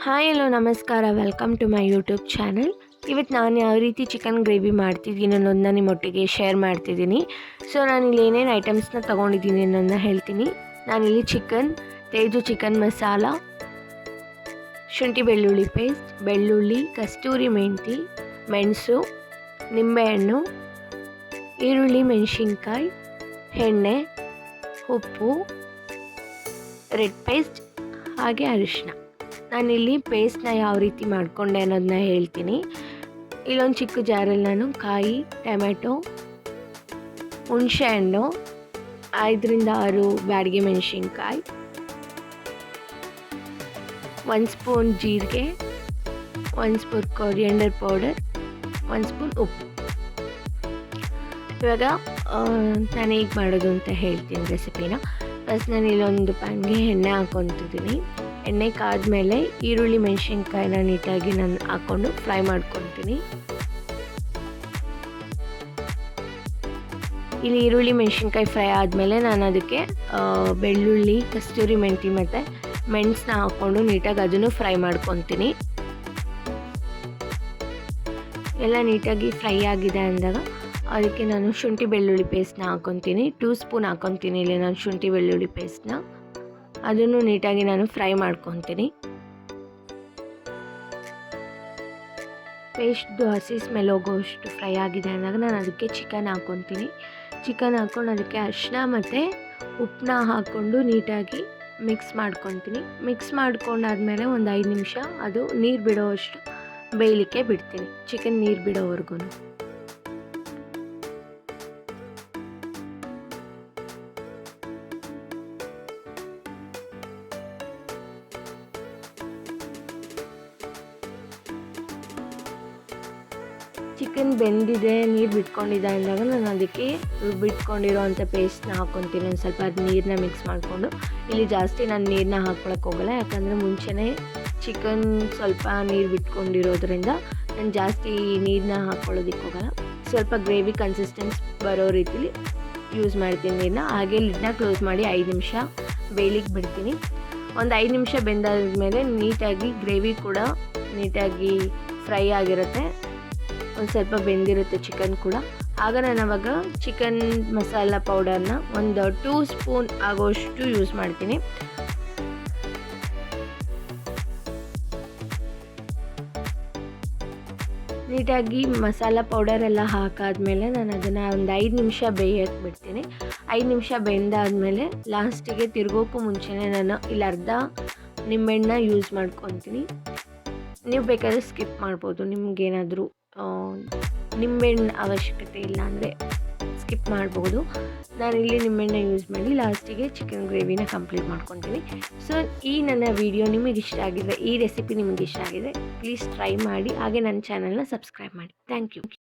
Hi hello ನಮಸ್ಕಾರ, welcome to my YouTube channel. ಇವತ್ತು ನಾನು ಯಾವ ರೀತಿ ಚಿಕನ್ ಗ್ರೇವಿ ಮಾಡ್ತಿದ್ದೀನಿ ಅನ್ನೋದನ್ನ ನಿಮ್ಮೊಟ್ಟಿಗೆ ಶೇರ್ ಮಾಡ್ತಿದ್ದೀನಿ. ಸೊ ನಾನಿಲ್ಲಿ ಏನೇನು ಐಟಮ್ಸ್ನ ತೊಗೊಂಡಿದ್ದೀನಿ ಅನ್ನೋದನ್ನ ಹೇಳ್ತೀನಿ. ನಾನಿಲ್ಲಿ ಚಿಕನ್, ತೇಜು ಚಿಕನ್ ಮಸಾಲ, ಶುಂಠಿ ಬೆಳ್ಳುಳ್ಳಿ ಪೇಸ್ಟ್, ಬೆಳ್ಳುಳ್ಳಿ, ಕಸ್ತೂರಿ ಮೆಂತಿ, ಮೆಣಸು, ನಿಂಬೆಹಣ್ಣು, ಈರುಳ್ಳಿ, ಮೆಣಸಿನ್ಕಾಯಿ, ಎಣ್ಣೆ, ಉಪ್ಪು, ರೆಡ್ ಪೇಸ್ಟ್ ಹಾಗೆ ಅರಿಶಿನ. ನಾನಿಲ್ಲಿ ಪೇಸ್ಟ್ನ ಯಾವ ರೀತಿ ಮಾಡಿಕೊಂಡೆ ಅನ್ನೋದನ್ನ ಹೇಳ್ತೀನಿ. ಇಲ್ಲೊಂದು ಚಿಕ್ಕ ಜಾರಲ್ಲಿ ನಾನು ಕಾಯಿ, ಟೊಮೆಟೊ, ಹುಣಸೆಹಣ್ಣು, 5ರಿಂದ 6 ಬ್ಯಾಡಗಿ ಮೆಣಸಿನ್ಕಾಯಿ, 1 ಸ್ಪೂನ್ ಜೀರಿಗೆ, 1 ಸ್ಪೂನ್ ಕೊರಿಯಂಡರ್ ಪೌಡರ್, 1 ಸ್ಪೂನ್ ಉಪ್ಪು. ಇವಾಗ ನಾನು ಹೇಗೆ ಮಾಡೋದು ಅಂತ ಹೇಳ್ತೀನಿ ರೆಸಿಪಿನ. ಫಸ್ಟ್ ನಾನು ಇಲ್ಲೊಂದು ಪ್ಯಾನ್ಗೆ ಎಣ್ಣೆ ಹಾಕ್ಕೊತಿದ್ದೀನಿ. ಎಣ್ಣೆ ಕಾದ್ಮೇಲೆ ಈರುಳ್ಳಿ ಮೆಣಸಿನ್ಕಾಯಿನ ನೀಟಾಗಿ ನಾನು ಹಾಕ್ಕೊಂಡು ಫ್ರೈ ಮಾಡ್ಕೊತೀನಿ. ಇಲ್ಲಿ ಈರುಳ್ಳಿ ಮೆಣಸಿನ್ಕಾಯಿ ಫ್ರೈ ಆದಮೇಲೆ ನಾನು ಅದಕ್ಕೆ ಬೆಳ್ಳುಳ್ಳಿ, ಕಸ್ತೂರಿ ಮೆಂತಿ ಮತ್ತು ಮೆಣಸನ್ನ ಹಾಕ್ಕೊಂಡು ನೀಟಾಗಿ ಅದನ್ನು ಫ್ರೈ ಮಾಡ್ಕೊತೀನಿ. ಎಲ್ಲ ನೀಟಾಗಿ ಫ್ರೈ ಆಗಿದೆ ಅಂದಾಗ ಅದಕ್ಕೆ ನಾನು ಶುಂಠಿ ಬೆಳ್ಳುಳ್ಳಿ ಪೇಸ್ಟ್ನ ಹಾಕ್ಕೊತೀನಿ. 2 ಸ್ಪೂನ್ ಹಾಕ್ಕೊತೀನಿ ಇಲ್ಲಿ ನಾನು ಶುಂಠಿ ಬೆಳ್ಳುಳ್ಳಿ ಪೇಸ್ಟ್ನ. ಅದನ್ನು ನೀಟಾಗಿ ನಾನು ಫ್ರೈ ಮಾಡ್ಕೊತೀನಿ. ಪೇಸ್ಟ್ದು ಹಸಿ ಸ್ಮೆಲ್ ಹೋಗೋಷ್ಟು ಫ್ರೈ ಆಗಿದೆ ಅಂದಾಗ ನಾನು ಅದಕ್ಕೆ ಚಿಕನ್ ಹಾಕ್ಕೊತೀನಿ. ಚಿಕನ್ ಹಾಕ್ಕೊಂಡು ಅದಕ್ಕೆ ಅರಿಶಿನ ಮತ್ತು ಉಪ್ಪನ್ನ ಹಾಕ್ಕೊಂಡು ನೀಟಾಗಿ ಮಿಕ್ಸ್ ಮಾಡ್ಕೊತೀನಿ. ಮಿಕ್ಸ್ ಮಾಡ್ಕೊಂಡಾದ್ಮೇಲೆ ಒಂದು 5 ನಿಮಿಷ ಅದು ನೀರು ಬಿಡೋವಷ್ಟು ಬೇಯಲಿಕ್ಕೆ ಬಿಡ್ತೀನಿ, ಚಿಕನ್ ನೀರು ಬಿಡೋವರೆಗೂ. ಚಿಕನ್ ಬೆಂದಿದೆ, ನೀರು ಬಿಟ್ಕೊಂಡಿದೆ ಅಂದಾಗ ನಾನು ಅದಕ್ಕೆ ಬಿಟ್ಕೊಂಡಿರೋವಂಥ ಪೇಸ್ಟ್ನ ಹಾಕ್ಕೊತೀನಿ. ಒಂದು ಸ್ವಲ್ಪ ಅದು ನೀರನ್ನ ಮಿಕ್ಸ್ ಮಾಡಿಕೊಂಡು. ಇಲ್ಲಿ ಜಾಸ್ತಿ ನಾನು ನೀರನ್ನ ಹಾಕ್ಕೊಳಕ್ಕೆ ಹೋಗಲ್ಲ, ಯಾಕಂದರೆ ಮುಂಚೆನೇ ಚಿಕನ್ ಸ್ವಲ್ಪ ನೀರು ಬಿಟ್ಕೊಂಡಿರೋದ್ರಿಂದ ನಾನು ಜಾಸ್ತಿ ನೀರನ್ನ ಹಾಕ್ಕೊಳ್ಳೋದಕ್ಕೆ ಹೋಗಲ್ಲ. ಸ್ವಲ್ಪ ಗ್ರೇವಿ ಕನ್ಸಿಸ್ಟೆನ್ಸ್ ಬರೋ ರೀತಿಲಿ ಯೂಸ್ ಮಾಡ್ತೀನಿ ನೀರನ್ನ. ಹಾಗೆ ಲಿಡ್ನ ಕ್ಲೋಸ್ ಮಾಡಿ 5 ನಿಮಿಷ ಬೇಯಲಿಕ್ಕೆ ಬಿಡ್ತೀನಿ. ಒಂದು 5 ನಿಮಿಷ ಬೆಂದಾದ್ಮೇಲೆ ನೀಟಾಗಿ ಗ್ರೇವಿ ಕೂಡ ನೀಟಾಗಿ ಫ್ರೈ ಆಗಿರುತ್ತೆ, ಒಂದು ಸ್ವಲ್ಪ ಬೆಂದಿರುತ್ತೆ ಚಿಕನ್ ಕೂಡ. ಆಗ ನಾನು ಅವಾಗ ಚಿಕನ್ ಮಸಾಲ ಪೌಡರ್ನ ಒಂದು 2 ಸ್ಪೂನ್ ಆಗೋಷ್ಟು ಯೂಸ್ ಮಾಡ್ತೀನಿ. ನೀಟಾಗಿ ಮಸಾಲ ಪೌಡರ್ ಎಲ್ಲ ಹಾಕಾದ್ಮೇಲೆ ನಾನು ಅದನ್ನು ಒಂದು 5 ನಿಮಿಷ ಬೇಯಕ್ಕೆ ಬಿಡ್ತೀನಿ. 5 ನಿಮಿಷ ಬೆಂದಾದಮೇಲೆ ಲಾಸ್ಟಿಗೆ ತಿರ್ಗೋಕ್ಕೂ ಮುಂಚೆನೇ ನಾನು ಇಲ್ಲಿ ಅರ್ಧ ನಿಂಬೆಹಣ್ಣನ್ನ ಯೂಸ್ ಮಾಡ್ಕೊತೀನಿ. ನೀವು ಬೇಕಾದರೆ ಸ್ಕಿಪ್ ಮಾಡ್ಬೋದು, ನಿಮಗೇನಾದರೂ ನಿಂಬೆಹಣ್ಣು ಅವಶ್ಯಕತೆ ಇಲ್ಲ ಅಂದರೆ ಸ್ಕಿಪ್ ಮಾಡ್ಬೋದು. ನಾನಿಲ್ಲಿ ನಿಂಬೆಹಣ್ಣು ಯೂಸ್ ಮಾಡಿ ಲಾಸ್ಟಿಗೆ ಚಿಕನ್ ಗ್ರೇವಿನ ಕಂಪ್ಲೀಟ್ ಮಾಡ್ಕೊತೀನಿ. ಸೊ ಈ ನನ್ನ ವಿಡಿಯೋ ನಿಮಗೆ ಇಷ್ಟ ಆಗಿದೆ, ಈ ರೆಸಿಪಿ ನಿಮಗೆ ಇಷ್ಟ ಆಗಿದೆ, ಪ್ಲೀಸ್ ಟ್ರೈ ಮಾಡಿ. ಹಾಗೆ ನನ್ನ ಚಾನಲ್ನ ಸಬ್ಸ್ಕ್ರೈಬ್ ಮಾಡಿ. Thank you.